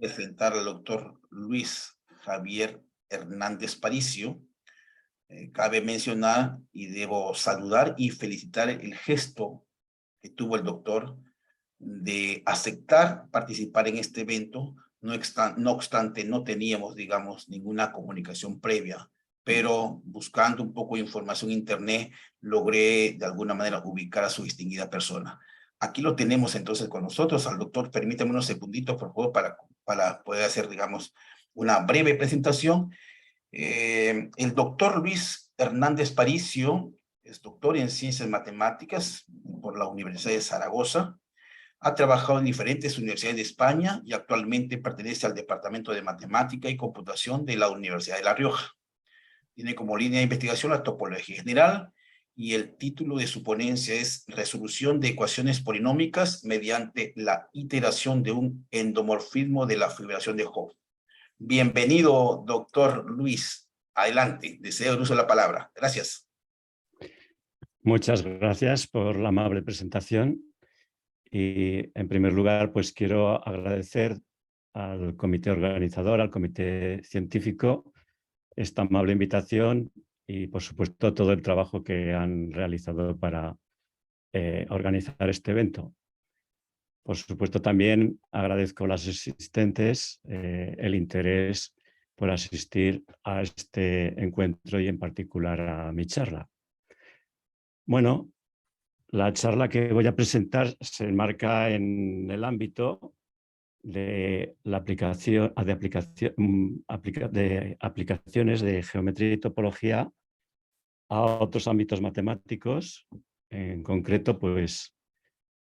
Presentar al doctor Luis Javier Hernández Paricio. Cabe mencionar y debo saludar y felicitar el gesto que tuvo el doctor de aceptar participar en este evento. No obstante, no teníamos, digamos, ninguna comunicación previa, pero buscando un poco de información en internet, logré de alguna manera ubicar a su distinguida persona. Aquí lo tenemos entonces con nosotros, al doctor. Permítame unos segunditos, por favor, para poder hacer, digamos, una breve presentación. El doctor Luis Hernández Paricio es doctor en Ciencias Matemáticas por la Universidad de Zaragoza. Ha trabajado en diferentes universidades de España y actualmente pertenece al Departamento de Matemática y Computación de la Universidad de La Rioja. Tiene como línea de investigación la topología general y el título de su ponencia es Resolución de ecuaciones polinómicas mediante la iteración de un endomorfismo de la fibración de Hopf. Bienvenido, doctor Luis. Adelante, deseo el uso de la palabra. Gracias. Muchas gracias por la amable presentación. Y en primer lugar, pues quiero agradecer al comité organizador, al comité científico, esta amable invitación y, por supuesto, todo el trabajo que han realizado para organizar este evento. Por supuesto, también agradezco a las asistentes el interés por asistir a este encuentro y en particular a mi charla. Bueno, la charla que voy a presentar se enmarca en el ámbito de la aplicaciones de geometría y topología a otros ámbitos matemáticos, en concreto, pues,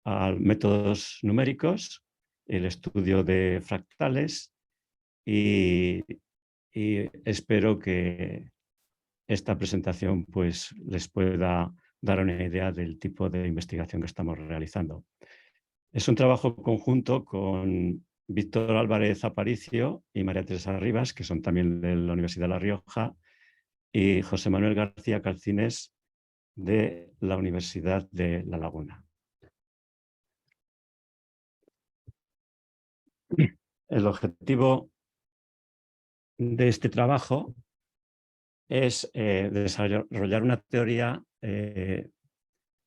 a métodos numéricos, el estudio de fractales y espero que esta presentación pues, les pueda dar una idea del tipo de investigación que estamos realizando. Es un trabajo conjunto con Víctor Álvarez Aparicio y María Teresa Rivas, que son también de la Universidad de La Rioja, y José Manuel García Calcines, de la Universidad de La Laguna. El objetivo de este trabajo es desarrollar una teoría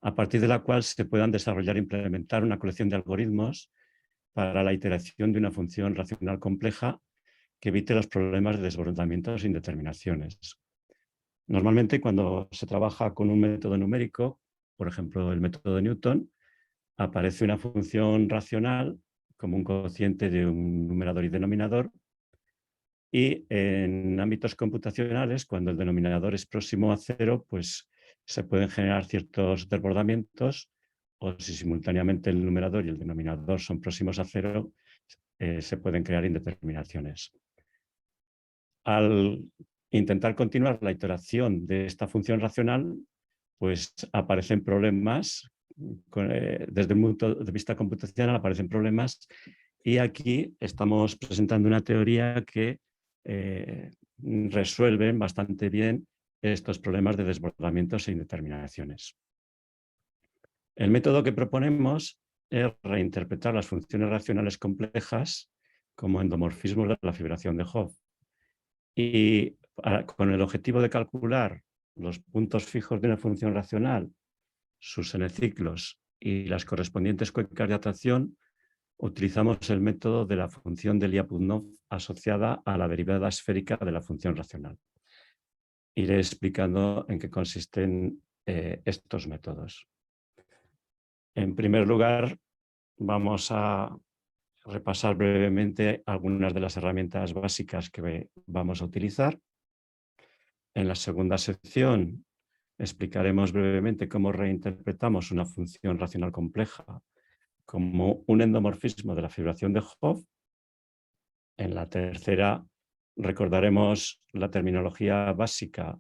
a partir de la cual se puedan desarrollar e implementar una colección de algoritmos para la iteración de una función racional compleja que evite los problemas de desbordamientos e indeterminaciones. Normalmente, cuando se trabaja con un método numérico, por ejemplo, el método de Newton, aparece una función racional como un cociente de un numerador y denominador, y en ámbitos computacionales, cuando el denominador es próximo a cero, pues se pueden generar ciertos desbordamientos, o si simultáneamente el numerador y el denominador son próximos a cero, se pueden crear indeterminaciones. Al intentar continuar la iteración de esta función racional, pues aparecen problemas, desde el punto de vista computacional aparecen problemas, y aquí estamos presentando una teoría que resuelven bastante bien estos problemas de desbordamientos e indeterminaciones. El método que proponemos es reinterpretar las funciones racionales complejas como endomorfismos de la fibración de Hopf, y con el objetivo de calcular los puntos fijos de una función racional, sus n-ciclos y las correspondientes cuencas de atracción, utilizamos el método de la función de Lyapunov asociada a la derivada esférica de la función racional. Iré explicando en qué consisten estos métodos. En primer lugar, vamos a repasar brevemente algunas de las herramientas básicas que vamos a utilizar. En la segunda sección explicaremos brevemente cómo reinterpretamos una función racional compleja como un endomorfismo de la fibración de Hopf. En la tercera recordaremos la terminología básica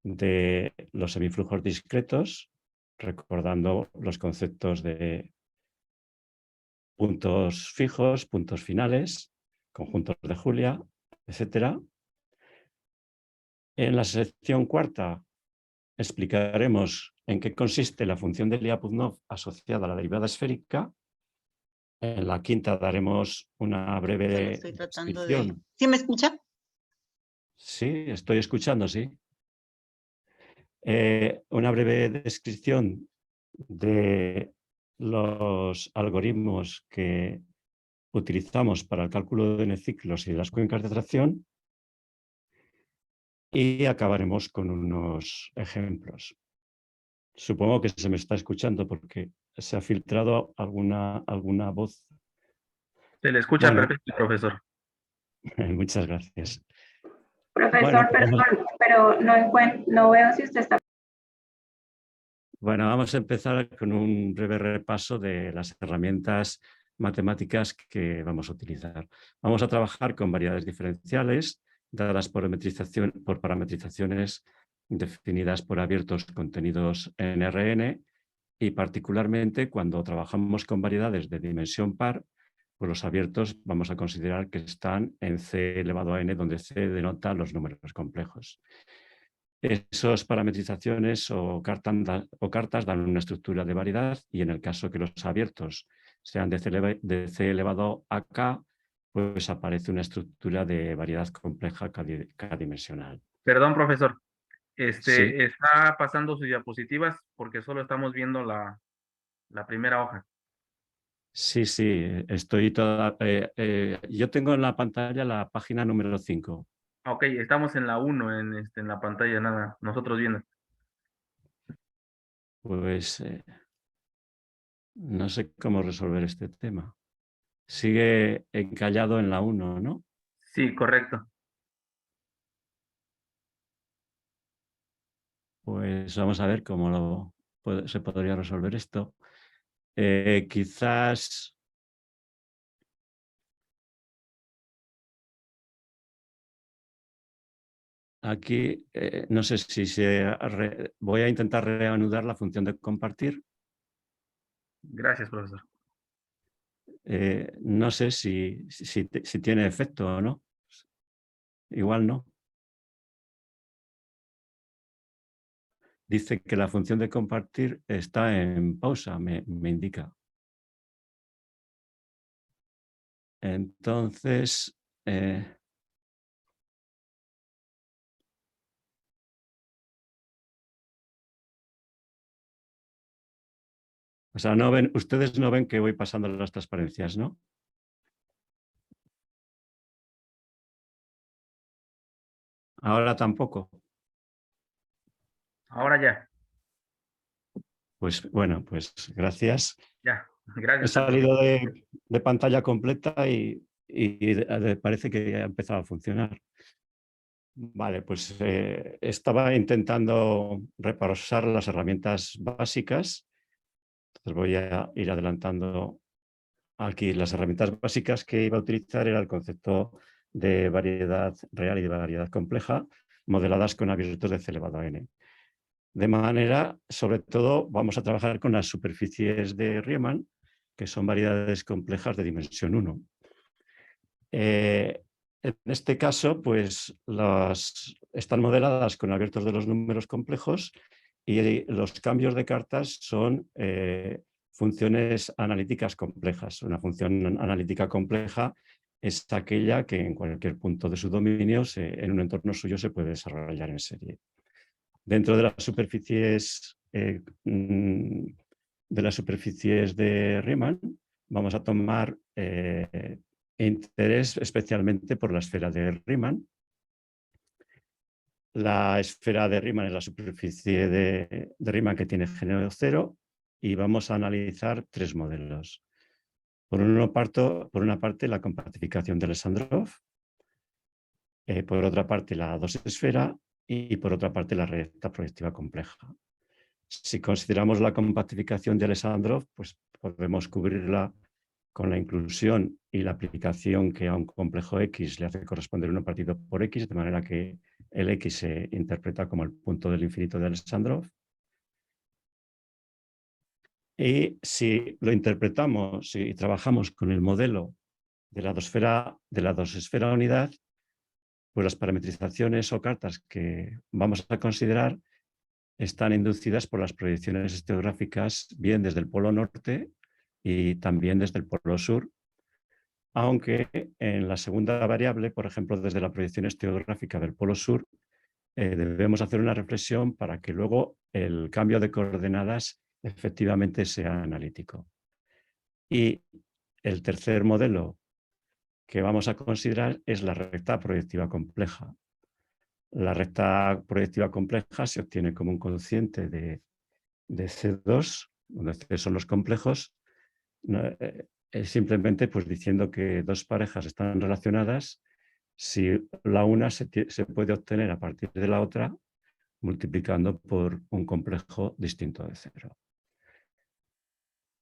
de los semiflujos discretos, recordando los conceptos de puntos fijos, puntos finales, conjuntos de Julia, etc. En la sección cuarta explicaremos en qué consiste la función de Lyapunov asociada a la derivada esférica, En la quinta daremos una Se lo breve estoy tratando de... descripción. ¿Sí me escucha? Sí, estoy escuchando, sí. Una breve descripción de los algoritmos que utilizamos para el cálculo de n-ciclos y las cuencas de tracción, y acabaremos con unos ejemplos. Supongo que se me está escuchando porque se ha filtrado alguna voz. Se le escucha Bueno, perfecto, profesor. muchas gracias. Profesor, Bueno, perdón, pero no veo si usted está... Bueno, vamos a empezar con un breve repaso de las herramientas matemáticas que vamos a utilizar. Vamos a trabajar con variedades diferenciales dadas por parametrizaciones definidas por abiertos contenidos en Rn, y particularmente cuando trabajamos con variedades de dimensión par, pues los abiertos vamos a considerar que están en c elevado a n, donde c denota los números complejos. Esas parametrizaciones o cartas dan una estructura de variedad, y en el caso que los abiertos sean de c elevado a k, pues aparece una estructura de variedad compleja k-dimensional. Perdón, profesor. Sí, Está pasando sus diapositivas porque solo estamos viendo la primera hoja. sí, estoy yo tengo en la pantalla la página número 5. Ok, estamos en la 1 en la pantalla, nada, nosotros viendo. Pues no sé cómo resolver este tema. Sigue encallado en la 1, ¿no? Sí, correcto. Pues vamos a ver cómo se podría resolver esto. Quizás aquí, no sé si voy a intentar reanudar la función de compartir. Gracias, profesor. No sé si tiene efecto o no. Igual no. Dice que la función de compartir está en pausa, me indica. Entonces, o sea, ustedes no ven que voy pasando las transparencias, ¿no? Ahora tampoco. Ahora ya. Pues bueno, pues gracias. Ya. He Gracias. salido de pantalla completa y parece que ha empezado a funcionar. Vale, pues estaba intentando repasar las herramientas básicas. Entonces voy a ir adelantando aquí. Las herramientas básicas que iba a utilizar era el concepto de variedad real y de variedad compleja, modeladas con abiertos de c elevado a n. De manera, sobre todo, vamos a trabajar con las superficies de Riemann, que son variedades complejas de dimensión 1. En este caso, pues están modeladas con abiertos de los números complejos, y los cambios de cartas son funciones analíticas complejas. Una función analítica compleja es aquella que en cualquier punto de su dominio, en un entorno suyo, se puede desarrollar en serie. Dentro de las superficies de Riemann, vamos a tomar interés especialmente por la esfera de Riemann. La esfera de Riemann es la superficie de Riemann que tiene género 0, y vamos a analizar tres modelos. Por una parte, la compactificación de Alexandrov, por otra parte, la dos-esfera, y por otra parte, la recta proyectiva compleja. Si consideramos la compactificación de Alexandrov, pues podemos cubrirla con la inclusión y la aplicación que a un complejo X le hace corresponder uno partido por X, de manera que el X se interpreta como el punto del infinito de Alexandrov. Y si lo interpretamos y trabajamos con el modelo de la dos-esfera unidad, pues las parametrizaciones o cartas que vamos a considerar están inducidas por las proyecciones estereográficas, bien desde el polo norte y también desde el polo sur, aunque en la segunda variable, por ejemplo, desde la proyección estereográfica del polo sur, debemos hacer una reflexión para que luego el cambio de coordenadas efectivamente sea analítico. Y el tercer modelo que vamos a considerar es la recta proyectiva compleja. La recta proyectiva compleja se obtiene como un cociente de C2, donde C son los complejos, simplemente pues, diciendo que dos parejas están relacionadas si la una se puede obtener a partir de la otra multiplicando por un complejo distinto de cero.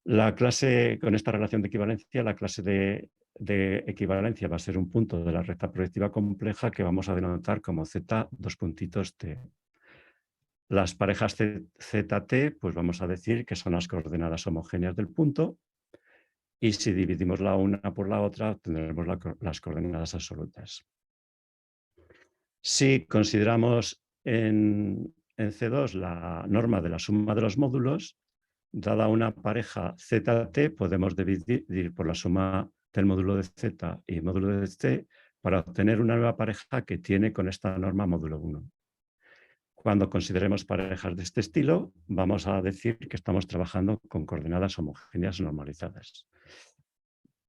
La clase, con esta relación de equivalencia, la clase de equivalencia va a ser un punto de la recta proyectiva compleja que vamos a denotar como Z, dos puntitos T. Las parejas ZT, pues vamos a decir que son las coordenadas homogéneas del punto, y si dividimos la una por la otra, tendremos las coordenadas absolutas. Si consideramos en C2 la norma de la suma de los módulos, dada una pareja ZT, podemos dividir por la suma del módulo de Z y módulo de T para obtener una nueva pareja que tiene con esta norma módulo 1. Cuando consideremos parejas de este estilo, vamos a decir que estamos trabajando con coordenadas homogéneas normalizadas.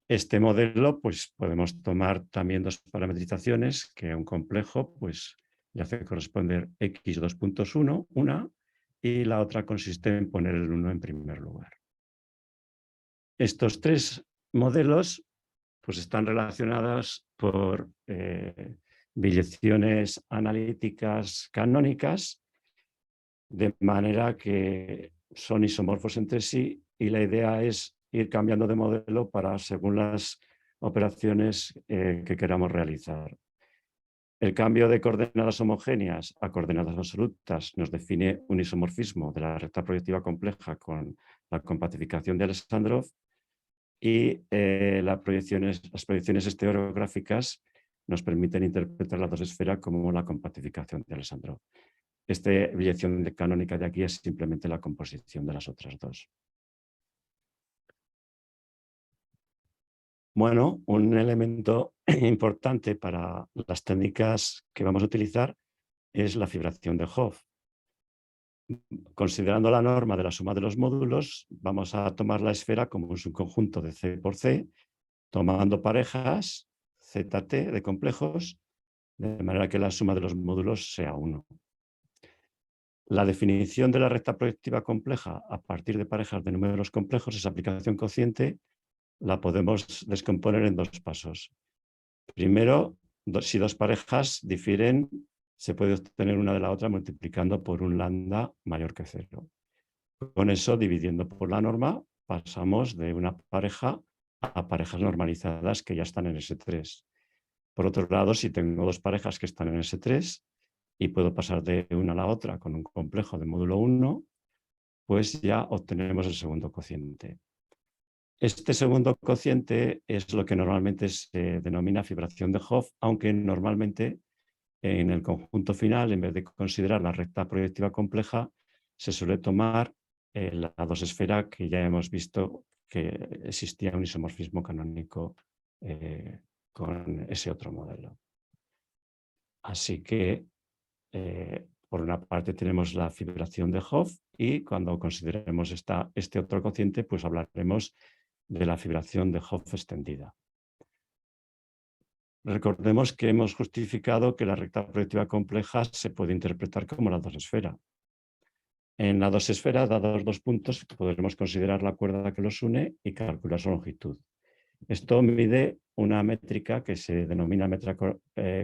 Este modelo, pues podemos tomar también dos parametrizaciones, que un complejo pues, le hace corresponder x2.1, una, y la otra consiste en poner el 1 en primer lugar. Estos tres modelos pues, están relacionados por bilecciones analíticas canónicas, de manera que son isomorfos entre sí, y la idea es ir cambiando de modelo para según las operaciones que queramos realizar. El cambio de coordenadas homogéneas a coordenadas absolutas nos define un isomorfismo de la recta proyectiva compleja con la compactificación de Alexandrov, y las proyecciones estereográficas nos permiten interpretar la dos esfera como la compactificación de Alexandrov. Esta bilección canónica de aquí es simplemente la composición de las otras dos. Bueno, un elemento importante para las técnicas que vamos a utilizar es la fibración de Hopf. Considerando la norma de la suma de los módulos, vamos a tomar la esfera como un subconjunto de C por C, tomando parejas ZT de complejos, de manera que la suma de los módulos sea 1. La definición de la recta proyectiva compleja a partir de parejas de números complejos, esa aplicación cociente, la podemos descomponer en dos pasos. Primero, si dos parejas difieren, se puede obtener una de la otra multiplicando por un lambda mayor que 0. Con eso, dividiendo por la norma, pasamos de una pareja a parejas normalizadas que ya están en S3. Por otro lado, si tengo dos parejas que están en S3 y puedo pasar de una a la otra con un complejo de módulo 1, pues ya obtenemos el segundo cociente. Este segundo cociente es lo que normalmente se denomina fibración de Hopf, aunque normalmente en el conjunto final, en vez de considerar la recta proyectiva compleja, se suele tomar la dos esfera, que ya hemos visto que existía un isomorfismo canónico con ese otro modelo. Así que, por una parte, tenemos la fibración de Hopf, y cuando consideremos este otro cociente, pues hablaremos de la fibración de Hopf extendida. Recordemos que hemos justificado que la recta proyectiva compleja se puede interpretar como la dos-esfera. En la dos-esfera, dados dos puntos, podremos considerar la cuerda que los une y calcular su longitud. Esto mide una métrica que se denomina métrica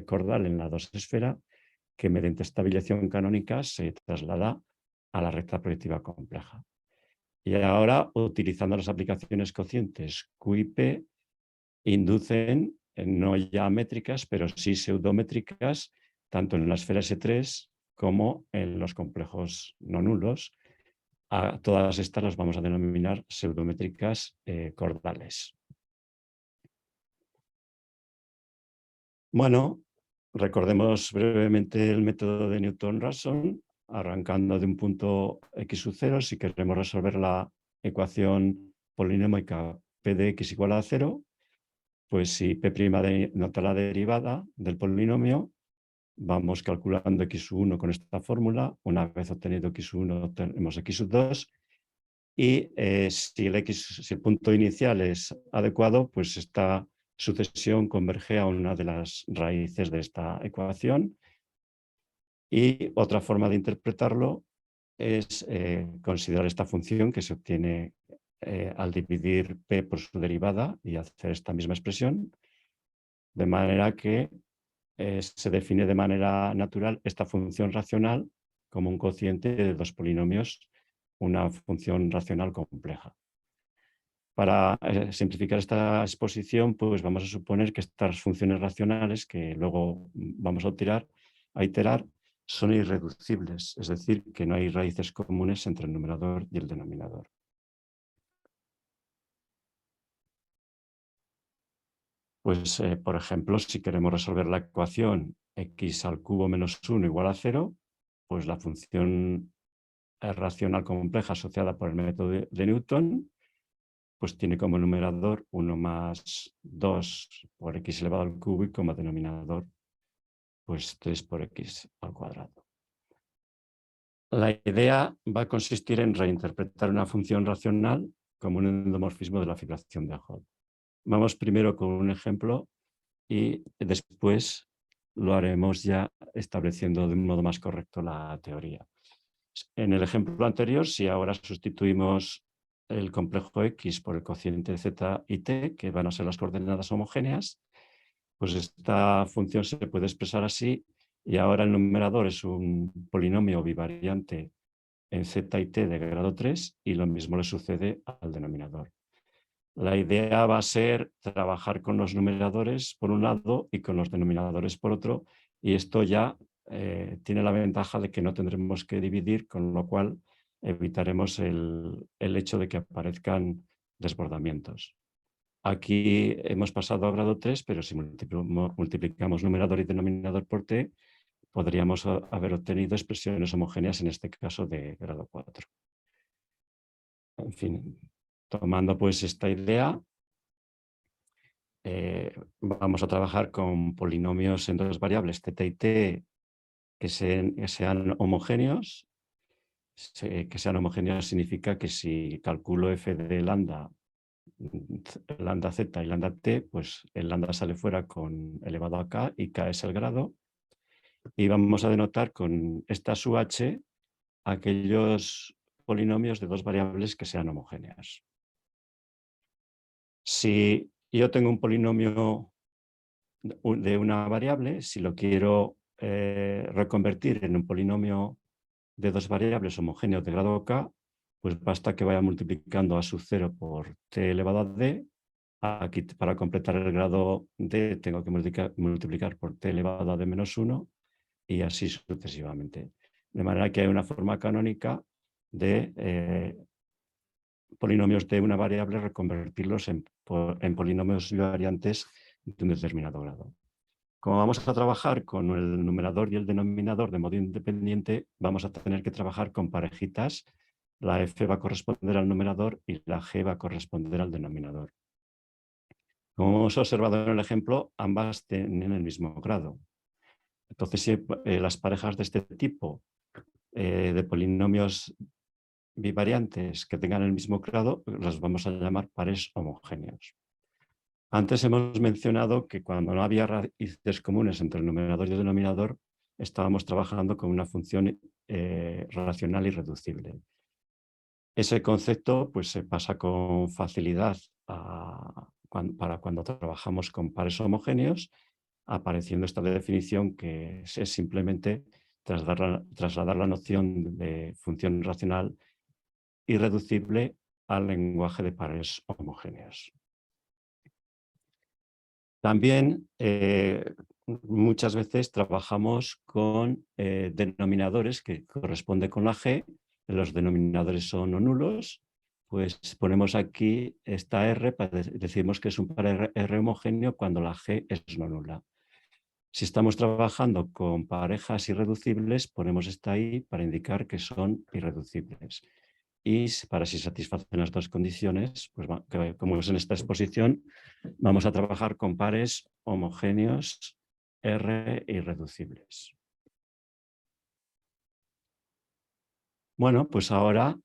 cordal en la dos-esfera, que mediante esta bilección canónica se traslada a la recta proyectiva compleja. Y ahora, utilizando las aplicaciones cocientes Q y P, inducen, no ya métricas, pero sí pseudométricas, tanto en la esfera S3 como en los complejos no nulos. A todas estas las vamos a denominar pseudométricas cordales. Bueno, recordemos brevemente el método de Newton-Raphson, arrancando de un punto x sub 0. Si queremos resolver la ecuación polinómica P de x igual a 0, pues si P' denota la derivada del polinomio, vamos calculando x1 con esta fórmula. Una vez obtenido x1 tenemos x2 y si el punto inicial es adecuado, pues esta sucesión converge a una de las raíces de esta ecuación. Y otra forma de interpretarlo es considerar esta función que se obtiene al dividir P por su derivada y hacer esta misma expresión, de manera que se define de manera natural esta función racional como un cociente de dos polinomios, una función racional compleja. Para simplificar esta exposición, pues vamos a suponer que estas funciones racionales que luego vamos a iterar son irreducibles, es decir, que no hay raíces comunes entre el numerador y el denominador. Pues, por ejemplo, si queremos resolver la ecuación x al cubo menos 1 igual a 0, pues la función racional compleja asociada por el método de Newton, pues tiene como numerador 1 más 2 por x elevado al cubo y como denominador pues 3 por x al cuadrado. La idea va a consistir en reinterpretar una función racional como un endomorfismo de la fibración de Hall. Vamos primero con un ejemplo y después lo haremos ya estableciendo de un modo más correcto la teoría. En el ejemplo anterior, si ahora sustituimos el complejo X por el cociente Z y T, que van a ser las coordenadas homogéneas, pues esta función se puede expresar así, y ahora el numerador es un polinomio bivariante en Z y T de grado 3, y lo mismo le sucede al denominador. La idea va a ser trabajar con los numeradores por un lado y con los denominadores por otro, y esto ya tiene la ventaja de que no tendremos que dividir, con lo cual evitaremos el hecho de que aparezcan desbordamientos. Aquí hemos pasado a grado 3, pero si multiplicamos numerador y denominador por t, podríamos haber obtenido expresiones homogéneas, en este caso de grado 4. En fin, tomando pues esta idea, vamos a trabajar con polinomios en dos variables, θ y t, que sean homogéneos. Que sean homogéneos significa que si calculo f de lambda z y lambda t, pues el lambda sale fuera con elevado a k y k es el grado. Y vamos a denotar con esta su h aquellos polinomios de dos variables que sean homogéneas. Si yo tengo un polinomio de una variable, si lo quiero reconvertir en un polinomio de dos variables homogéneos de grado k, pues basta que vaya multiplicando a sub 0 por t elevado a d. Aquí, para completar el grado d, tengo que multiplicar por t elevado a d menos 1 y así sucesivamente. De manera que hay una forma canónica de polinomios de una variable reconvertirlos en polinomios bivariantes de un determinado grado. Como vamos a trabajar con el numerador y el denominador de modo independiente, vamos a tener que trabajar con parejitas. La f va a corresponder al numerador y la g va a corresponder al denominador. Como hemos observado en el ejemplo, ambas tienen el mismo grado. Entonces, si las parejas de este tipo de polinomios bivariantes que tengan el mismo grado, las vamos a llamar pares homogéneos. Antes hemos mencionado que cuando no había raíces comunes entre el numerador y el denominador, estábamos trabajando con una función racional irreducible. Ese concepto pues, se pasa con facilidad para cuando trabajamos con pares homogéneos, apareciendo esta definición que es simplemente trasladar la noción de función racional irreducible al lenguaje de pares homogéneos. También muchas veces trabajamos con denominadores que corresponden con la g. Los denominadores son o nulos, pues ponemos aquí esta r, decimos que es un par R homogéneo cuando la g es no nula. Si estamos trabajando con parejas irreducibles, ponemos esta i para indicar que son irreducibles. y para si satisfacen las dos condiciones, pues como es en esta exposición, vamos a trabajar con pares homogéneos R irreducibles. Bueno, pues ahora,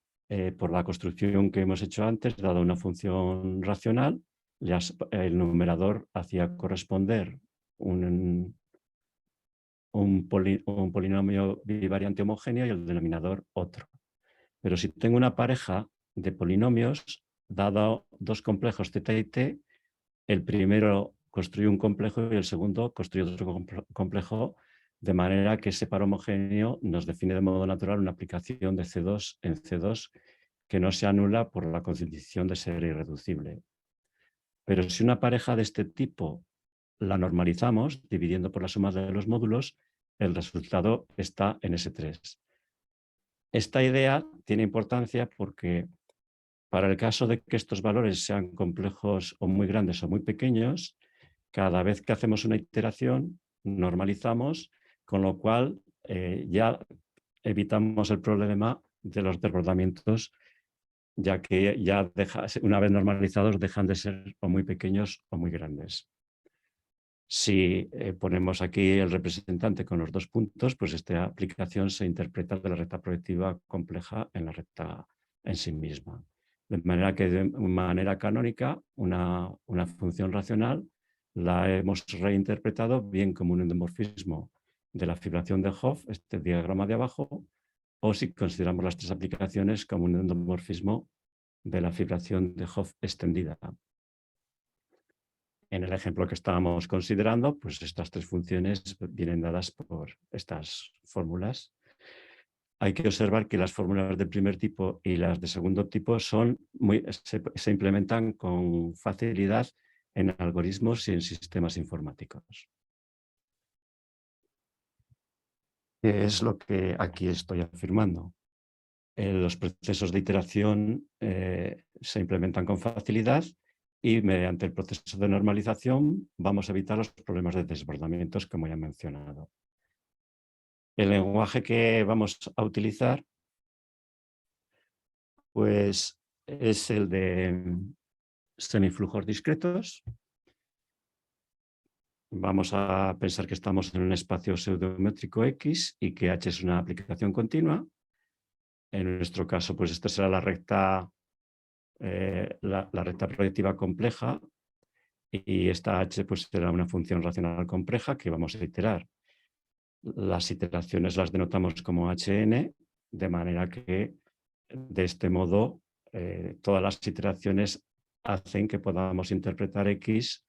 por la construcción que hemos hecho antes, dado una función racional, el numerador hacía corresponder un polinomio bivariante homogéneo y el denominador otro. Pero si tengo una pareja de polinomios, dado dos complejos θ y t, el primero construye un complejo y el segundo construye otro complejo, de manera que ese par homogéneo nos define de modo natural una aplicación de C2 en C2 que no se anula por la condición de ser irreducible. Pero si una pareja de este tipo la normalizamos, dividiendo por la suma de los módulos, el resultado está en S3. Esta idea tiene importancia porque para el caso de que estos valores sean complejos o muy grandes o muy pequeños, cada vez que hacemos una iteración, normalizamos, con lo cual ya evitamos el problema de los desbordamientos, ya que ya una vez normalizados dejan de ser o muy pequeños o muy grandes. Si ponemos aquí el representante con los dos puntos, pues esta aplicación se interpreta de la recta proyectiva compleja en la recta en sí misma. De manera que de manera canónica una función racional la hemos reinterpretado bien como un endomorfismo de la fibración de Hopf, este diagrama de abajo, o si consideramos las tres aplicaciones como un endomorfismo de la fibración de Hopf extendida. En el ejemplo que estábamos considerando, pues estas tres funciones vienen dadas por estas fórmulas. Hay que observar que las fórmulas de primer tipo y las de segundo tipo se implementan con facilidad en algoritmos y en sistemas informáticos. ¿Qué es lo que aquí estoy afirmando? Los procesos de iteración se implementan con facilidad y mediante el proceso de normalización vamos a evitar los problemas de desbordamientos, como ya he mencionado. El lenguaje que vamos a utilizar pues, es el de semiflujos discretos. Vamos a pensar que estamos en un espacio pseudométrico X y que H es una aplicación continua. En nuestro caso, pues esta será la recta proyectiva compleja y esta H pues, será una función racional compleja que vamos a iterar. Las iteraciones las denotamos como HN, de manera que de este modo todas las iteraciones hacen que podamos interpretar X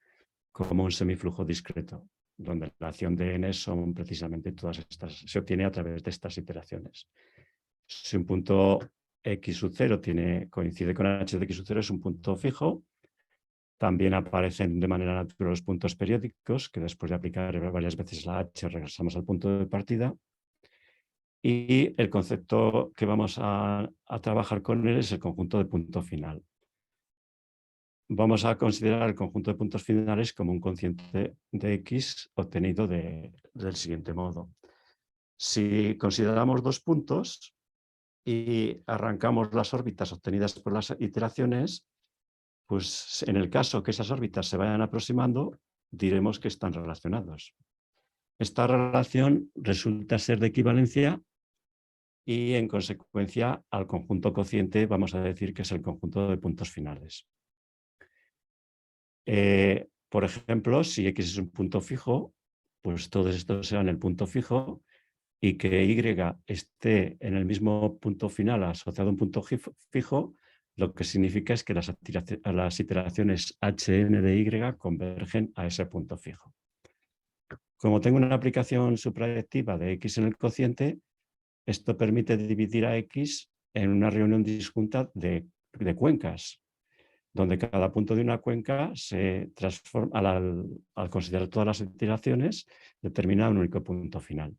como un semiflujo discreto, donde la acción de n son precisamente todas estas, se obtiene a través de estas iteraciones. Si un punto X sub 0 coincide con H de X sub 0, es un punto fijo. También aparecen de manera natural los puntos periódicos, que después de aplicar varias veces la H regresamos al punto de partida. Y el concepto que vamos a trabajar con él es el conjunto de punto final. Vamos a considerar el conjunto de puntos finales como un cociente de X obtenido del siguiente modo. Si consideramos dos puntos y arrancamos las órbitas obtenidas por las iteraciones, pues en el caso que esas órbitas se vayan aproximando, diremos que están relacionados. Esta relación resulta ser de equivalencia y en consecuencia al conjunto cociente vamos a decir que es el conjunto de puntos finales. Por ejemplo, si X es un punto fijo, pues todos estos serán el punto fijo y que Y esté en el mismo punto final asociado a un punto fijo, lo que significa es que las iteraciones HN de Y convergen a ese punto fijo. Como tengo una aplicación suprayectiva de X en el cociente, esto permite dividir a X en una reunión disjunta de cuencas, donde cada punto de una cuenca se transforma, al considerar todas las iteraciones, determina un único punto final.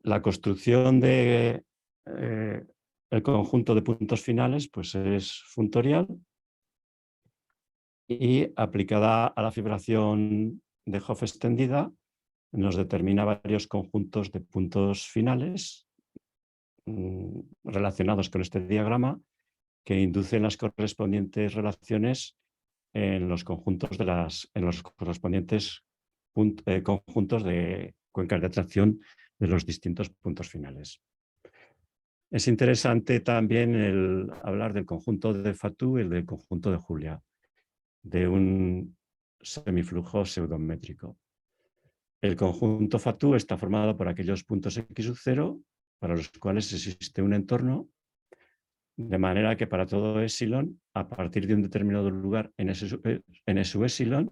La construcción de el conjunto de puntos finales pues es funtorial y aplicada a la fibración de Hopf extendida nos determina varios conjuntos de puntos finales relacionados con este diagrama que inducen las correspondientes relaciones en los conjuntos en los correspondientes conjuntos de cuencas de atracción de los distintos puntos finales. Es interesante también hablar del conjunto de Fatou y del conjunto de Julia, de un semiflujo pseudométrico. El conjunto Fatou está formado por aquellos puntos X sub 0 para los cuales existe un entorno, de manera que para todo epsilon, a partir de un determinado lugar en S sub epsilon,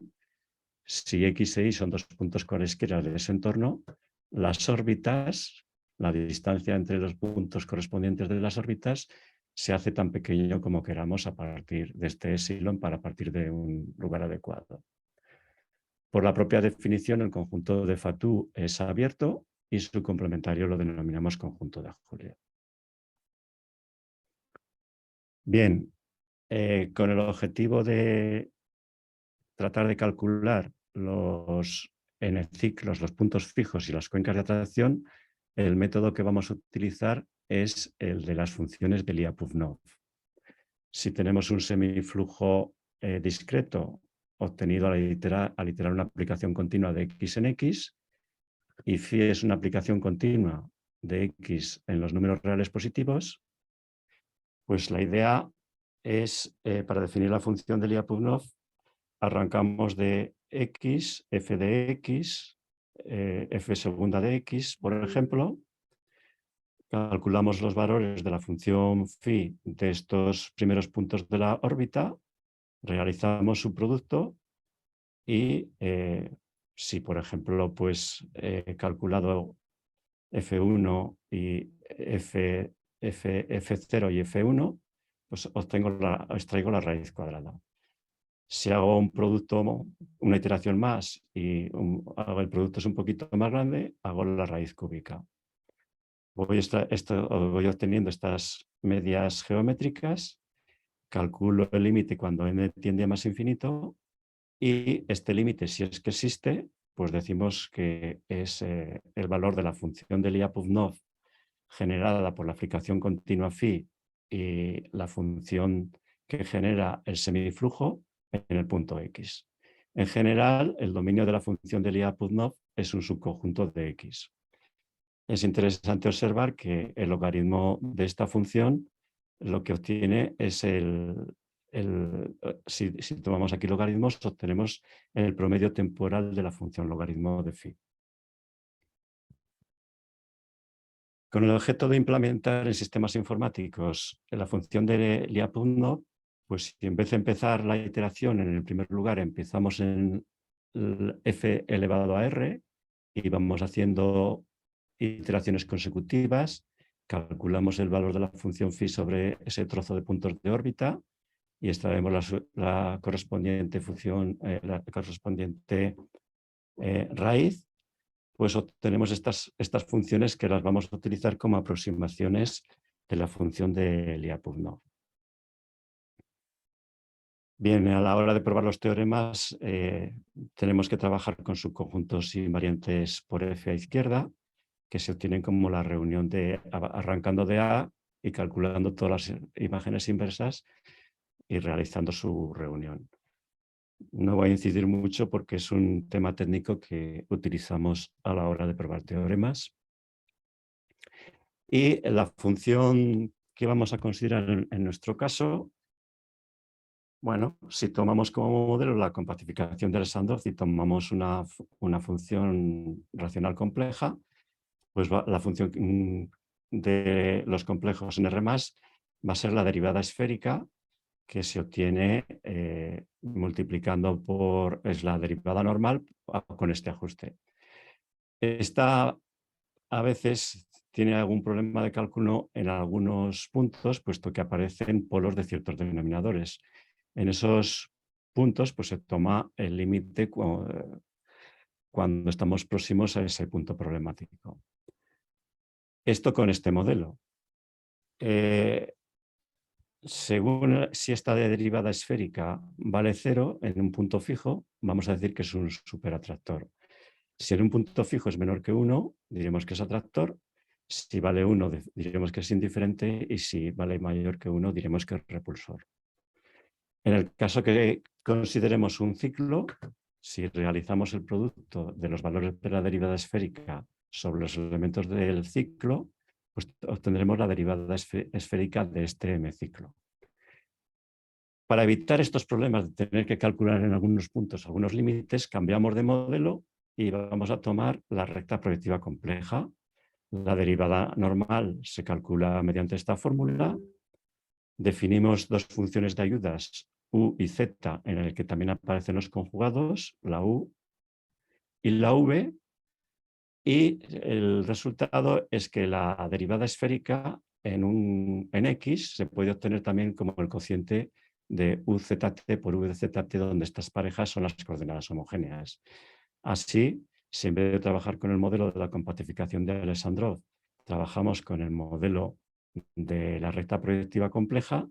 si X e Y son dos puntos cualesquiera de ese entorno, las órbitas, la distancia entre los puntos correspondientes de las órbitas, se hace tan pequeño como queramos a partir de este epsilon para partir de un lugar adecuado. Por la propia definición, el conjunto de Fatou es abierto y su complementario lo denominamos conjunto de Julia. Bien, con el objetivo de tratar de calcular los n-ciclos, los puntos fijos y las cuencas de atracción, el método que vamos a utilizar es el de las funciones de Lyapunov. Si tenemos un semiflujo discreto obtenido al iterar una aplicación continua de x en x, y phi es una aplicación continua de x en los números reales positivos, pues la idea es, para definir la función de Lyapunov, arrancamos de x, f de x, f segunda de x, por ejemplo, calculamos los valores de la función phi de estos primeros puntos de la órbita, realizamos su producto y si, por ejemplo, pues he calculado f1 y f0 y f1, pues extraigo la raíz cuadrada. Si hago un producto, una iteración más y el producto es un poquito más grande, hago la raíz cúbica. Voy obteniendo estas medias geométricas, calculo el límite cuando n tiende a más infinito y este límite, si es que existe, pues decimos que es el valor de la función de Lyapunov generada por la aplicación continua phi y la función que genera el semiflujo en el punto X. En general, el dominio de la función de Lyapunov es un subconjunto de X. Es interesante observar que el logaritmo de esta función lo que obtiene es si tomamos aquí logaritmos, obtenemos el promedio temporal de la función logaritmo de phi. Con el objeto de implementar en sistemas informáticos la función de Lyapunov, pues si en vez de empezar la iteración en el primer lugar empezamos en f elevado a r y vamos haciendo iteraciones consecutivas, calculamos el valor de la función phi sobre ese trozo de puntos de órbita y extraemos la correspondiente función, la correspondiente raíz, pues obtenemos estas funciones que las vamos a utilizar como aproximaciones de la función de Lyapunov. Bien, a la hora de probar los teoremas tenemos que trabajar con subconjuntos invariantes por f a izquierda, que se obtienen como la reunión arrancando de A y calculando todas las imágenes inversas y realizando su reunión. No voy a incidir mucho porque es un tema técnico que utilizamos a la hora de probar teoremas. Y la función que vamos a considerar en nuestro caso, bueno, si tomamos como modelo la compactificación de Alexandrov y tomamos una función racional compleja, pues la función de los complejos en R+, va a ser la derivada esférica que se obtiene multiplicando por la derivada normal con este ajuste. Esta a veces tiene algún problema de cálculo en algunos puntos, puesto que aparecen polos de ciertos denominadores. En esos puntos pues, se toma el límite cuando estamos próximos a ese punto problemático. Esto con este modelo. Según si esta derivada esférica vale 0 en un punto fijo, vamos a decir que es un superatractor. Si en un punto fijo es menor que 1, diremos que es atractor, Si vale 1, diremos que es indiferente, y si vale mayor que 1, diremos que es repulsor. En el caso que consideremos un ciclo, si realizamos el producto de los valores de la derivada esférica sobre los elementos del ciclo, pues obtendremos la derivada esférica de este M-ciclo. Para evitar estos problemas de tener que calcular en algunos puntos algunos límites, cambiamos de modelo y vamos a tomar la recta proyectiva compleja. La derivada normal se calcula mediante esta fórmula. Definimos dos funciones de ayudas, u y z, en el que también aparecen los conjugados, la u y la v, y el resultado es que la derivada esférica en x se puede obtener también como el cociente de uzt por v de zt, donde estas parejas son las coordenadas homogéneas. Así, si en vez de trabajar con el modelo de la compactificación de Alexandrov, trabajamos con el modelo de la recta proyectiva compleja,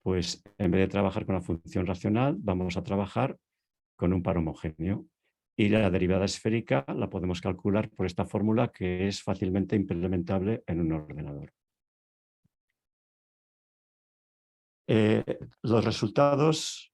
pues en vez de trabajar con la función racional, vamos a trabajar con un par homogéneo. Y la derivada esférica la podemos calcular por esta fórmula, que es fácilmente implementable en un ordenador. Los resultados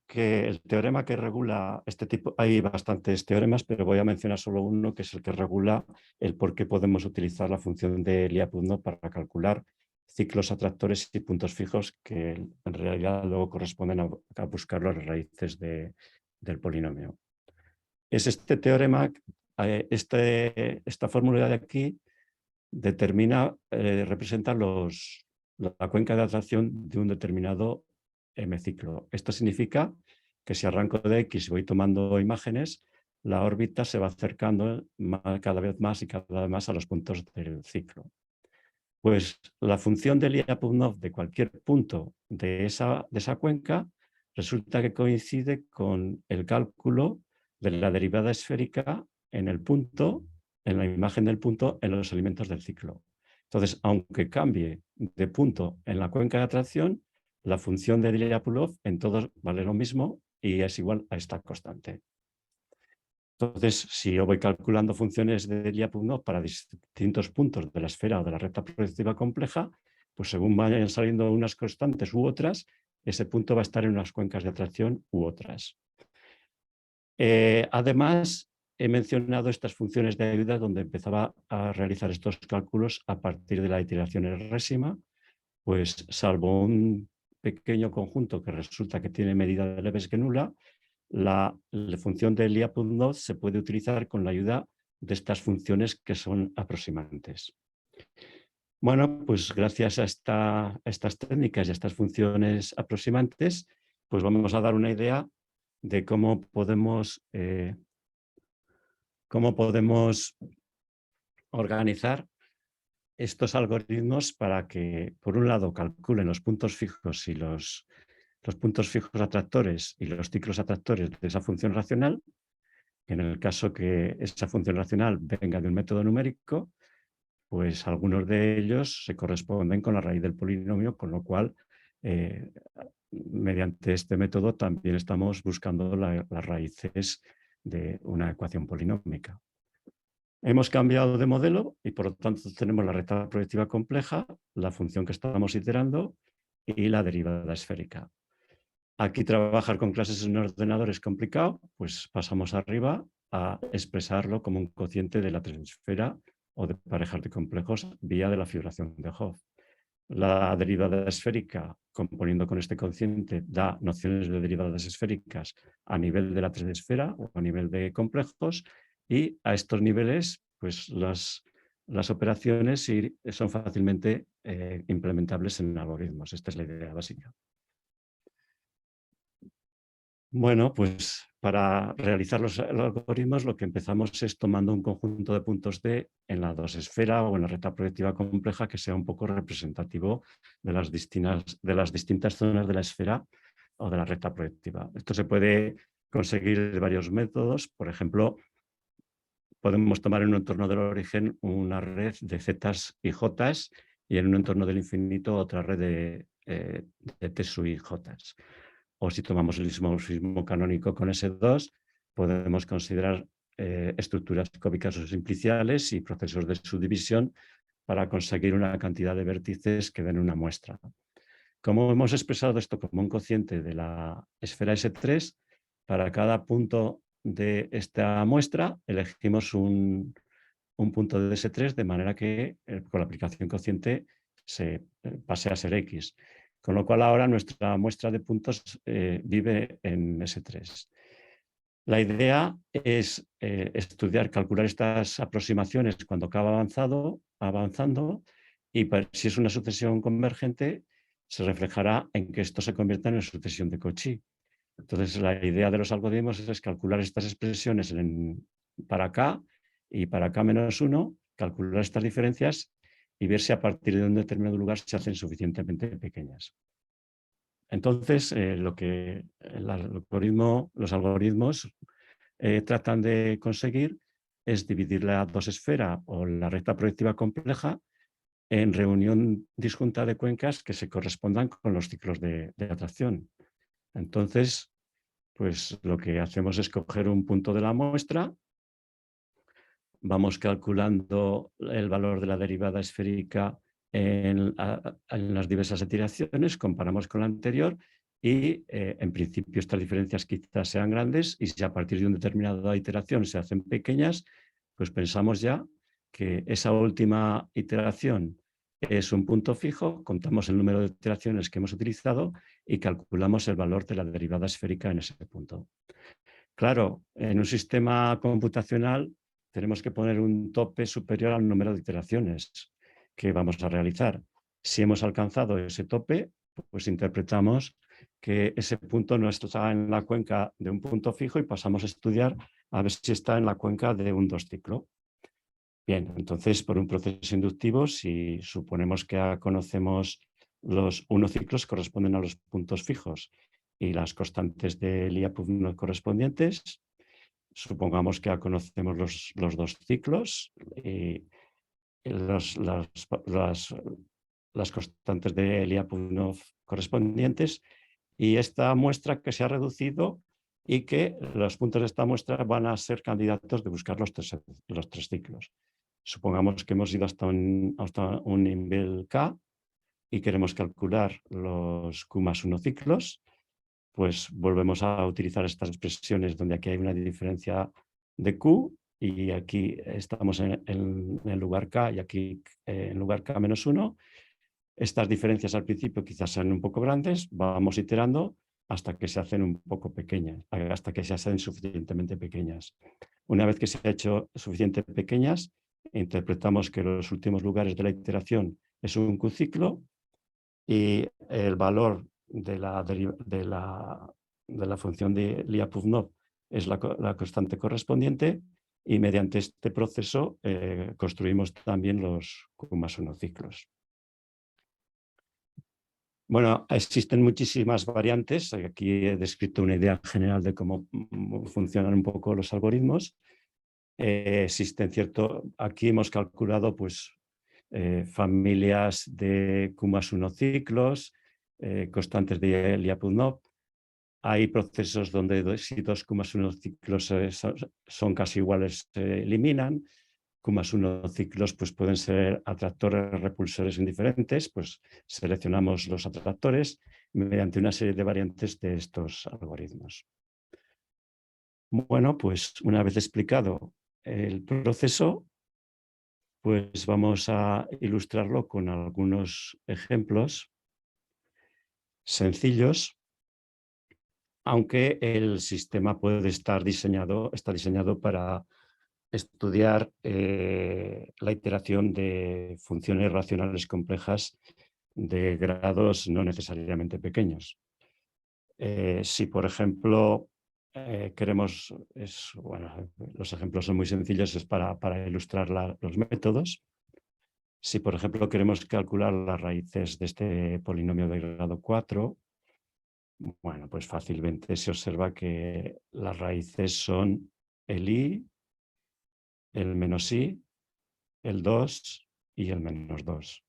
que el teorema que regula este tipo, hay bastantes teoremas, pero voy a mencionar solo uno, que es el que regula el por qué podemos utilizar la función de Lyapunov para calcular ciclos atractores y puntos fijos que en realidad luego corresponden a buscar las raíces del polinomio. Es este teorema, esta fórmula de aquí representa la cuenca de atracción de un determinado M-ciclo. Esto significa que si arranco de X y voy tomando imágenes, la órbita se va acercando cada vez más y cada vez más a los puntos del ciclo. Pues la función de Lyapunov de cualquier punto de esa cuenca resulta que coincide con el cálculo de la derivada esférica en el punto, en la imagen del punto, en los elementos del ciclo. Entonces, aunque cambie de punto en la cuenca de atracción, la función de Lyapunov en todos vale lo mismo y es igual a esta constante. Entonces, si yo voy calculando funciones de Lyapunov para distintos puntos de la esfera o de la recta proyectiva compleja, pues según vayan saliendo unas constantes u otras, ese punto va a estar en unas cuencas de atracción u otras. Además, he mencionado estas funciones de ayuda donde empezaba a realizar estos cálculos a partir de la iteración enésima, pues salvo un pequeño conjunto que resulta que tiene medida de Lebesgue nula, la función de Lyapunov se puede utilizar con la ayuda de estas funciones que son aproximantes. Bueno, pues gracias a estas técnicas y a estas funciones aproximantes, pues vamos a dar una idea de cómo podemos organizar estos algoritmos para que, por un lado, calculen los puntos fijos y los puntos fijos atractores y los ciclos atractores de esa función racional. En el caso que esa función racional venga de un método numérico, pues algunos de ellos se corresponden con la raíz del polinomio, con lo cual, mediante este método también estamos buscando las raíces de una ecuación polinómica. Hemos cambiado de modelo y por lo tanto tenemos la recta proyectiva compleja, la función que estamos iterando y la derivada esférica. Aquí trabajar con clases en un ordenador es complicado, pues pasamos arriba a expresarlo como un cociente de la triesfera o de parejas de complejos vía de la figuración de Hopf. La derivada esférica, componiendo con este cociente, da nociones de derivadas esféricas a nivel de la triesfera o a nivel de complejos, y a estos niveles pues las operaciones son fácilmente implementables en algoritmos. Esta es la idea básica. Bueno, pues para realizar los algoritmos lo que empezamos es tomando un conjunto de puntos D en la dosesfera o en la recta proyectiva compleja que sea un poco representativo de las distintas zonas de la esfera o de la recta proyectiva. Esto se puede conseguir de varios métodos. Por ejemplo, podemos tomar en un entorno del origen una red de zetas y jotas y en un entorno del infinito otra red de t sub i jotas. O si tomamos el isomorfismo canónico con S2, podemos considerar estructuras cúbicas o simpliciales y procesos de subdivisión para conseguir una cantidad de vértices que den una muestra. Como hemos expresado esto como un cociente de la esfera S3, para cada punto de esta muestra elegimos un punto de S3 de manera que con la aplicación cociente se pase a ser X. Con lo cual ahora nuestra muestra de puntos vive en S3. La idea es estudiar, calcular estas aproximaciones cuando acaba avanzando y si es una sucesión convergente se reflejará en que esto se convierta en una sucesión de Cauchy. Entonces la idea de los algoritmos es calcular estas expresiones para K y para K-1, calcular estas diferencias y ver si a partir de un determinado lugar se hacen suficientemente pequeñas. Entonces, los algoritmos tratan de conseguir es dividir la dos-esfera o la recta proyectiva compleja en reunión disjunta de cuencas que se correspondan con los ciclos de atracción. Entonces, pues lo que hacemos es coger un punto de la muestra, vamos calculando el valor de la derivada esférica en las diversas iteraciones, comparamos con la anterior y en principio estas diferencias quizás sean grandes y si a partir de una determinada iteración se hacen pequeñas, pues pensamos ya que esa última iteración es un punto fijo, contamos el número de iteraciones que hemos utilizado y calculamos el valor de la derivada esférica en ese punto. Claro, en un sistema computacional tenemos que poner un tope superior al número de iteraciones que vamos a realizar. Si hemos alcanzado ese tope, pues interpretamos que ese punto no está en la cuenca de un punto fijo y pasamos a estudiar a ver si está en la cuenca de un dos-ciclo. Bien, entonces por un proceso inductivo, si suponemos que conocemos los uno-ciclos corresponden a los puntos fijos y las constantes de Lyapunov correspondientes, supongamos que conocemos los dos ciclos y las constantes de Lyapunov correspondientes y esta muestra que se ha reducido y que los puntos de esta muestra van a ser candidatos de buscar los tres ciclos. Supongamos que hemos ido hasta un nivel K y queremos calcular los Q+1 ciclos, pues volvemos a utilizar estas expresiones donde aquí hay una diferencia de Q y aquí estamos en el lugar K y aquí en lugar K-1. Estas diferencias al principio quizás sean un poco grandes, vamos iterando hasta que se hacen un poco pequeñas, hasta que se hacen suficientemente pequeñas. Una vez que se ha hecho suficientemente pequeñas, interpretamos que los últimos lugares de la iteración es un Q-ciclo y el valor de la función de Lyapunov es la constante correspondiente y mediante este proceso construimos también los Q+1 ciclos. Bueno, existen muchísimas variantes. Aquí he descrito una idea general de cómo funcionan un poco los algoritmos. Aquí hemos calculado pues, familias de Q+1 ciclos, constantes de Lyapunov. Hay procesos donde si dos Q+1 ciclos son casi iguales se eliminan. Q+1 ciclos pues, pueden ser atractores, repulsores indiferentes, pues seleccionamos los atractores mediante una serie de variantes de estos algoritmos. Bueno, pues una vez explicado el proceso, pues vamos a ilustrarlo con algunos ejemplos sencillos, aunque el sistema está diseñado para estudiar la iteración de funciones racionales complejas de grados no necesariamente pequeños. Si, por ejemplo, los ejemplos son muy sencillos, es para ilustrar los métodos. Si, por ejemplo, queremos calcular las raíces de este polinomio de grado 4, bueno, pues fácilmente se observa que las raíces son el i, el menos i, el 2 y el menos 2.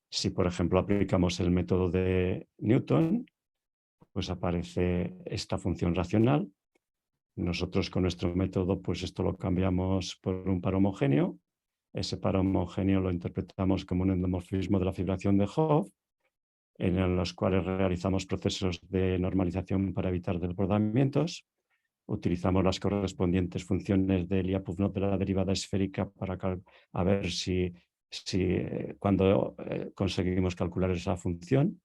Si, por ejemplo, aplicamos el método de Newton, pues aparece esta función racional Nosotros con nuestro método, pues esto lo cambiamos por un par homogéneo. Ese par homogéneo lo interpretamos como un endomorfismo de la fibración de Hopf, en los cuales realizamos procesos de normalización para evitar desbordamientos. Utilizamos las correspondientes funciones de Lyapunov de la derivada esférica para a ver si cuando conseguimos calcular esa función.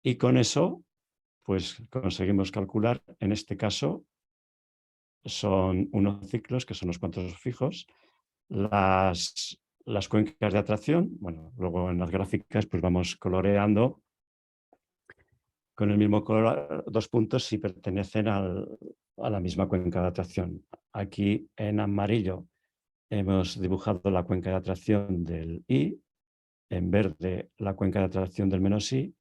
Y con eso, pues conseguimos calcular, en este caso, son unos ciclos, que son los cuantos fijos, las cuencas de atracción. Bueno, luego en las gráficas pues vamos coloreando con el mismo color dos puntos si pertenecen a la misma cuenca de atracción. Aquí en amarillo hemos dibujado la cuenca de atracción del I, en verde la cuenca de atracción del menos I,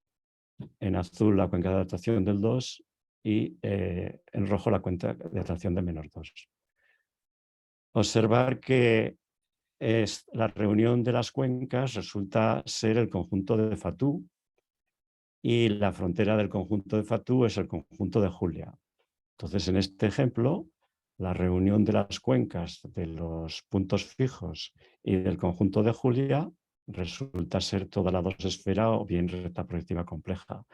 en azul la cuenca de atracción del 2 y en rojo la cuenca de atracción del menos 2. Observar que la reunión de las cuencas resulta ser el conjunto de Fatou y la frontera del conjunto de Fatou es el conjunto de Julia. Entonces, en este ejemplo, la reunión de las cuencas de los puntos fijos y del conjunto de Julia resulta ser toda la dosesfera o bien recta proyectiva compleja.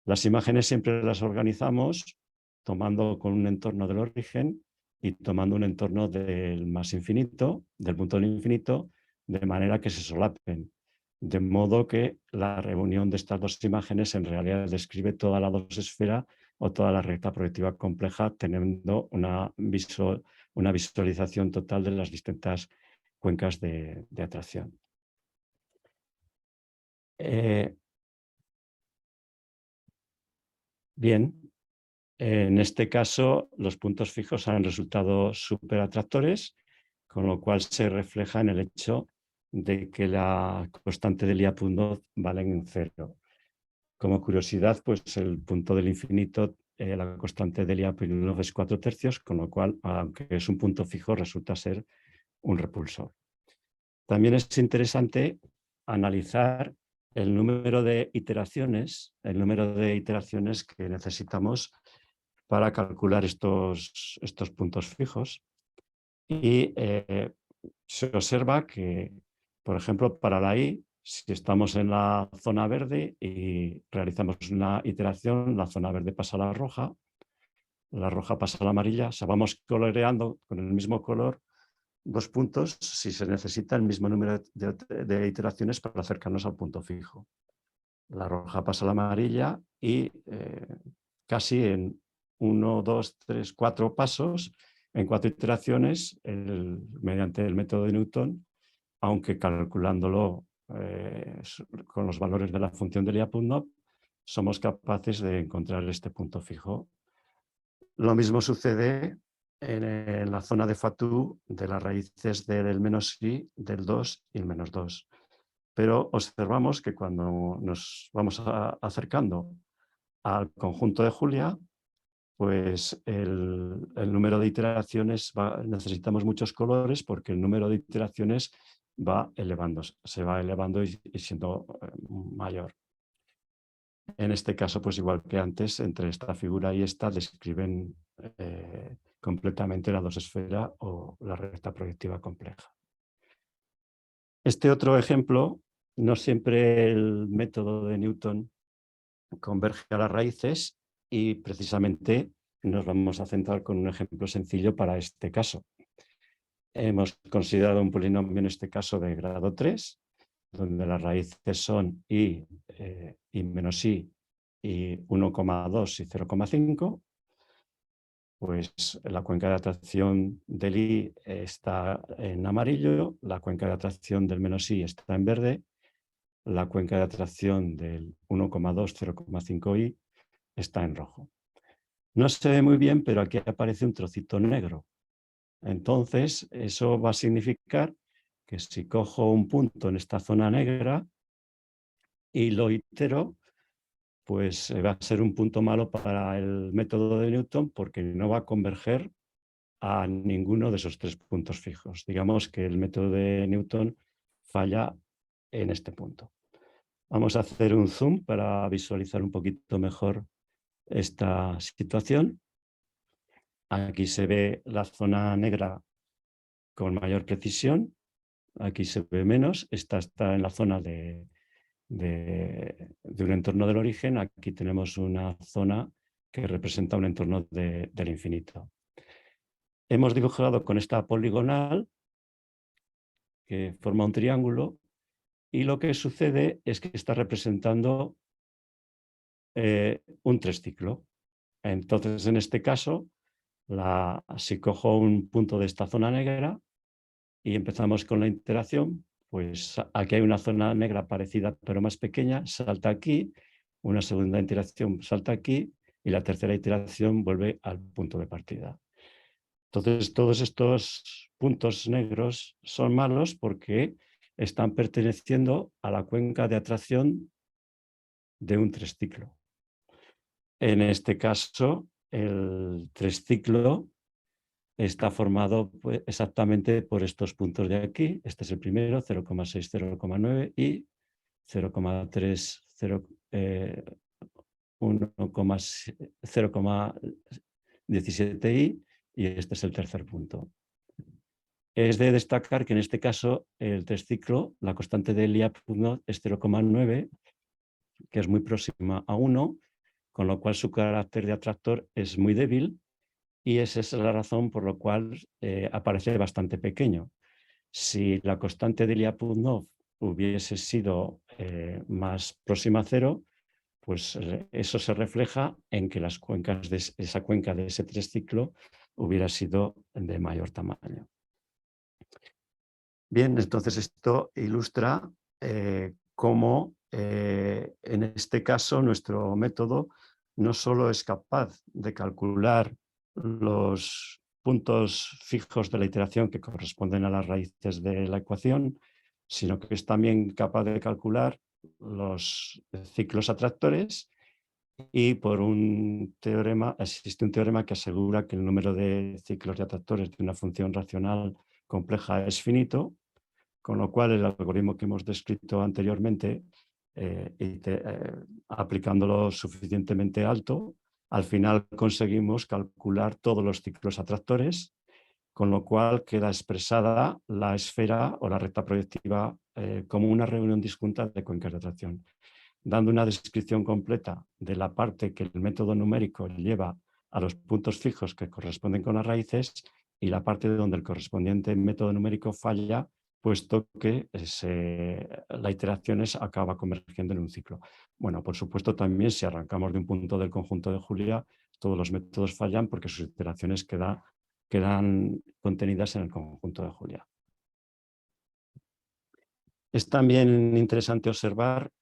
Las imágenes siempre las organizamos tomando con un entorno del origen y tomando un entorno del más infinito, del punto del infinito, de manera que se solapen. De modo que la reunión de estas dos imágenes en realidad describe toda la dosesfera o toda la recta proyectiva compleja, teniendo una visualización total de las distintas cuencas de atracción. Bien, en este caso los puntos fijos han resultado superatractores, con lo cual se refleja en el hecho de que la constante de Lyapunov vale en 0. Como curiosidad, pues el punto del infinito, la constante de Lyapunov es 4/3, con lo cual, aunque es un punto fijo, resulta ser un repulsor. También es interesante analizar el número de iteraciones que necesitamos para calcular estos puntos fijos. Y se observa que, por ejemplo, para la I, si estamos en la zona verde y realizamos una iteración, la zona verde pasa a la roja pasa a la amarilla, o sea, vamos coloreando con el mismo color dos puntos si se necesita el mismo número de iteraciones para acercarnos al punto fijo. La roja pasa a la amarilla y casi en 1, 2, 3, 4 pasos, en 4 iteraciones, mediante el método de Newton, aunque calculándolo con los valores de la función de Lyapunov, somos capaces de encontrar este punto fijo. Lo mismo sucede en la zona de Fatou de las raíces del menos I, del 2 y el menos 2. Pero observamos que cuando nos vamos acercando al conjunto de Julia, pues el número de iteraciones necesitamos muchos colores porque el número de iteraciones va elevándose, se va elevando y siendo mayor. En este caso, pues igual que antes, entre esta figura y esta describen completamente la dosesfera o la recta proyectiva compleja. Este otro ejemplo, no siempre el método de Newton converge a las raíces y precisamente nos vamos a centrar con un ejemplo sencillo para este caso. Hemos considerado un polinomio en este caso de grado 3, donde las raíces son i menos i y 1,2 y 0,5. Pues la cuenca de atracción del i está en amarillo, la cuenca de atracción del menos i está en verde, la cuenca de atracción del 1,2, 0,5i está en rojo. No se ve muy bien, pero aquí aparece un trocito negro. Entonces, eso va a significar que si cojo un punto en esta zona negra y lo itero, pues va a ser un punto malo para el método de Newton porque no va a converger a ninguno de esos 3 puntos fijos. Digamos que el método de Newton falla en este punto. Vamos a hacer un zoom para visualizar un poquito mejor esta situación. Aquí se ve la zona negra con mayor precisión, aquí se ve menos, esta está en la zona de un entorno del origen, aquí tenemos una zona que representa un entorno del infinito. Hemos dibujado con esta poligonal que forma un triángulo y lo que sucede es que está representando un treciclo. Entonces, en este caso, si cojo un punto de esta zona negra y empezamos con la interacción, pues aquí hay una zona negra parecida pero más pequeña, salta aquí, una segunda interacción salta aquí y la tercera iteración vuelve al punto de partida. Entonces, todos estos puntos negros son malos porque están perteneciendo a la cuenca de atracción de un treciclo. En este caso, el treciclo está formado pues, exactamente por estos puntos de aquí. Este es el primero, 0,6, 0,9 y 0,3, 0,17i y este es el tercer punto. Es de destacar que en este caso el treciclo, la constante de Lyapunov es 0,9, que es muy próxima a 1, con lo cual su carácter de atractor es muy débil y esa es la razón por la cual aparece bastante pequeño. Si la constante de Lyapunov hubiese sido más próxima a 0, pues eso se refleja en que las cuencas de esa cuenca de ese treciclo hubiera sido de mayor tamaño. Bien, entonces esto ilustra cómo en este caso nuestro método no solo es capaz de calcular los puntos fijos de la iteración que corresponden a las raíces de la ecuación, sino que es también capaz de calcular los ciclos atractores y por un teorema, existe un teorema que asegura que el número de ciclos de atractores de una función racional compleja es finito, con lo cual el algoritmo que hemos descrito anteriormente, aplicándolo suficientemente alto, al final conseguimos calcular todos los ciclos atractores, con lo cual queda expresada la esfera o la recta proyectiva como una reunión disjunta de cuencas de atracción, dando una descripción completa de la parte que el método numérico lleva a los puntos fijos que corresponden con las raíces y la parte donde el correspondiente método numérico falla, puesto que la iteración acaba convergiendo en un ciclo. Bueno, por supuesto también si arrancamos de un punto del conjunto de Julia, todos los métodos fallan porque sus iteraciones quedan contenidas en el conjunto de Julia. Es también interesante observar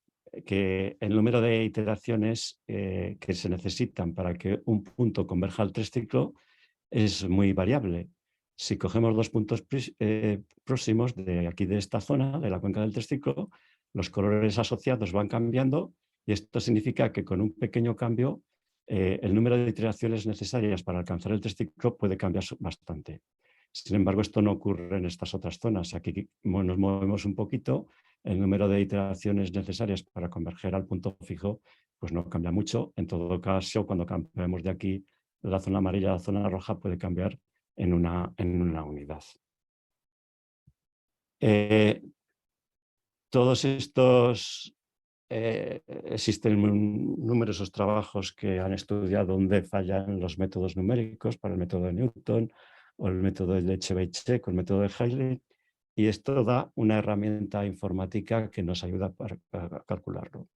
que el número de iteraciones que se necesitan para que un punto converja al treciclo es muy variable. Si cogemos dos puntos próximos de aquí de esta zona, de la cuenca del treciclo, los colores asociados van cambiando y esto significa que con un pequeño cambio el número de iteraciones necesarias para alcanzar el treciclo puede cambiar bastante. Sin embargo, esto no ocurre en estas otras zonas. Aquí nos movemos un poquito, el número de iteraciones necesarias para converger al punto fijo pues no cambia mucho. En todo caso, cuando cambiamos de aquí la zona amarilla a la zona roja puede cambiar en una unidad. Todos estos existen numerosos trabajos que han estudiado dónde fallan los métodos numéricos para el método de Newton o el método de Leche-Weichek o el método de Hailey, y esto da una herramienta informática que nos ayuda para calcularlo.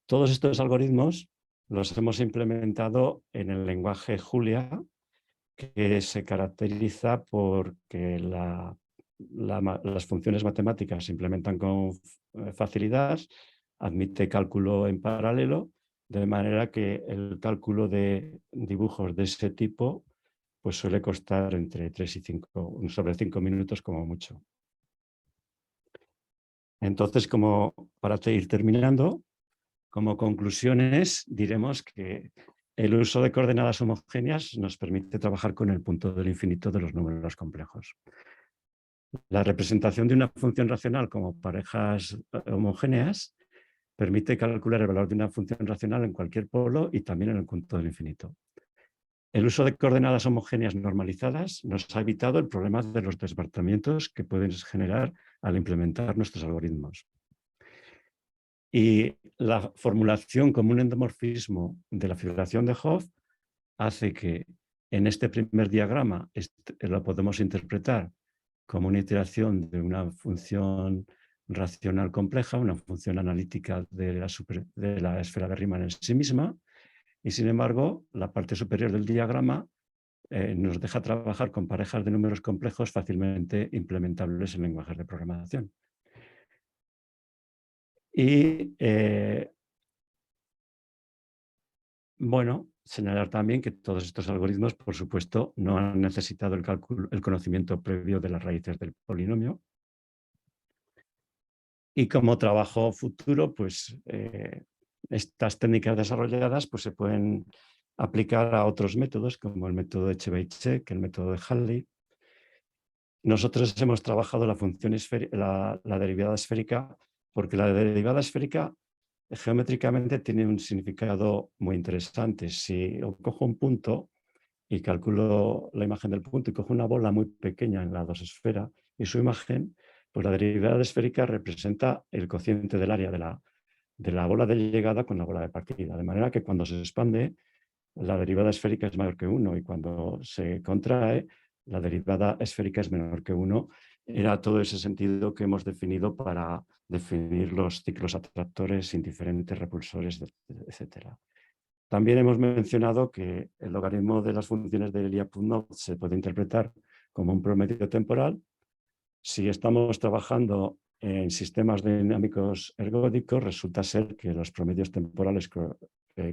Todos estos algoritmos los hemos implementado en el lenguaje Julia, que se caracteriza porque las funciones matemáticas se implementan con facilidad, admite cálculo en paralelo, de manera que el cálculo de dibujos de ese tipo pues suele costar entre 3 y 5, sobre 5 minutos como mucho. Entonces, como para ir terminando, como conclusiones diremos que el uso de coordenadas homogéneas nos permite trabajar con el punto del infinito de los números complejos. La representación de una función racional como parejas homogéneas permite calcular el valor de una función racional en cualquier polo y también en el punto del infinito. El uso de coordenadas homogéneas normalizadas nos ha evitado el problema de los desbartamientos que pueden generar al implementar nuestros algoritmos. Y la formulación como un endomorfismo de la figuración de Hopf hace que en este primer diagrama lo podemos interpretar como una iteración de una función racional compleja, una función analítica de la esfera de Riemann en sí misma, y sin embargo la parte superior del diagrama nos deja trabajar con parejas de números complejos fácilmente implementables en lenguajes de programación. Y bueno, señalar también que todos estos algoritmos, por supuesto, no han necesitado el conocimiento previo de las raíces del polinomio. Y como trabajo futuro, pues estas técnicas desarrolladas pues, se pueden aplicar a otros métodos, como el método de Chebyshev, el método de Hadley. Nosotros hemos trabajado la derivada esférica, porque la derivada esférica geométricamente tiene un significado muy interesante. Si cojo un punto y calculo la imagen del punto y cojo una bola muy pequeña en la dosesfera y su imagen, pues la derivada esférica representa el cociente del área de la bola de llegada con la bola de partida. De manera que cuando se expande, la derivada esférica es mayor que 1 y cuando se contrae, la derivada esférica es menor que 1. Era todo ese sentido que hemos definido para definir los ciclos atractores, indiferentes, repulsores, etc. También hemos mencionado que el logaritmo de las funciones de Lyapunov se puede interpretar como un promedio temporal. Si estamos trabajando en sistemas dinámicos ergódicos, resulta ser que los promedios temporales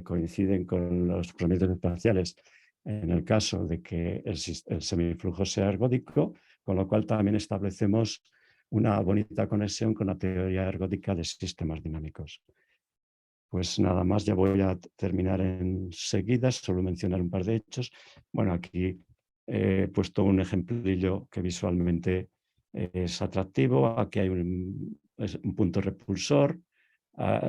coinciden con los promedios espaciales en el caso de que el semiflujo sea ergódico, con lo cual también establecemos una bonita conexión con la teoría ergódica de sistemas dinámicos. Pues nada más, ya voy a terminar enseguida, solo mencionar un par de hechos. Bueno, aquí he puesto un ejemplillo que visualmente es atractivo. Aquí hay un punto repulsor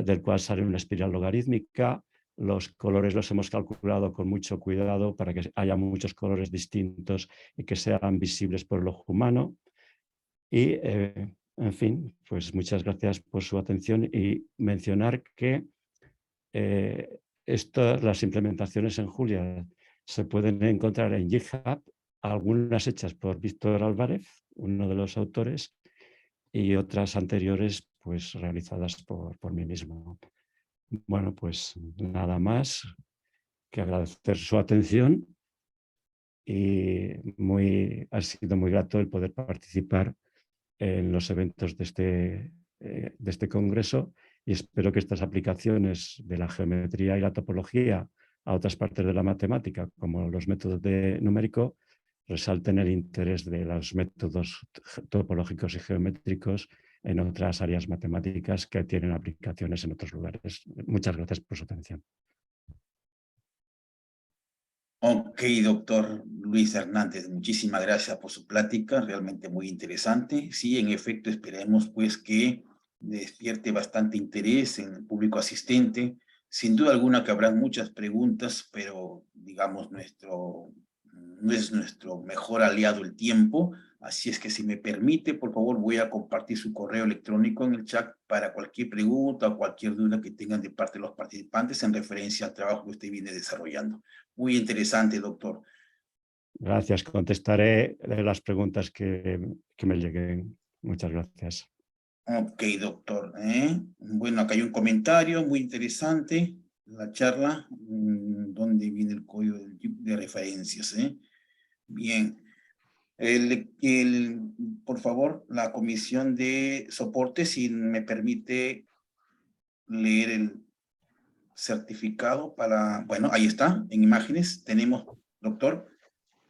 del cual sale una espiral logarítmica. Los colores los hemos calculado con mucho cuidado para que haya muchos colores distintos y que sean visibles por el ojo humano. Y, en fin, pues muchas gracias por su atención y mencionar que las implementaciones en Julia se pueden encontrar en GitHub, algunas hechas por Víctor Álvarez, uno de los autores, y otras anteriores pues, realizadas por mí mismo. Bueno, pues nada más que agradecer su atención y ha sido muy grato el poder participar en los eventos de este congreso y espero que estas aplicaciones de la geometría y la topología a otras partes de la matemática, como los métodos de numérico, resalten el interés de los métodos topológicos y geométricos en otras áreas matemáticas que tienen aplicaciones en otros lugares. Muchas gracias por su atención. Ok, doctor Luis Hernández, muchísimas gracias por su plática, realmente muy interesante. Sí, en efecto, esperemos pues que despierte bastante interés en el público asistente. Sin duda alguna que habrá muchas preguntas, pero digamos no es nuestro mejor aliado el tiempo, así es que si me permite, por favor, voy a compartir su correo electrónico en el chat para cualquier pregunta o cualquier duda que tengan de parte de los participantes en referencia al trabajo que usted viene desarrollando. Muy interesante, doctor. Gracias. Contestaré las preguntas que me lleguen. Muchas gracias. Ok, doctor. Bueno, acá hay un comentario muy interesante. La charla, ¿dónde viene el código de referencias? Bien. Por favor, la comisión de soporte, si me permite leer el certificado para... Bueno, ahí está, en imágenes. Tenemos, doctor,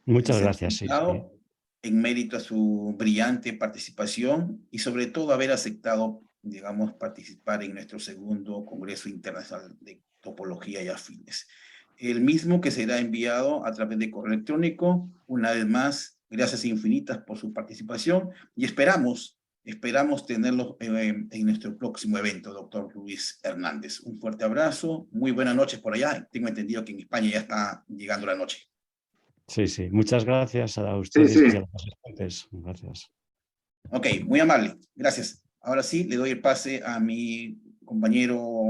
Muchas el gracias. Sí, sí. certificado en mérito a su brillante participación y sobre todo haber aceptado, digamos, participar en nuestro segundo Congreso Internacional de Topología y Afines. El mismo que será enviado a través de correo electrónico. Una vez más, gracias infinitas por su participación y esperamos tenerlo en nuestro próximo evento, doctor Luis Hernández. Un fuerte abrazo, muy buenas noches por allá. Tengo entendido que en España ya está llegando la noche. Sí, sí. Muchas gracias a ustedes sí. y a los asistentes. Gracias. Ok, muy amable. Gracias. Ahora sí, le doy el pase a mi compañero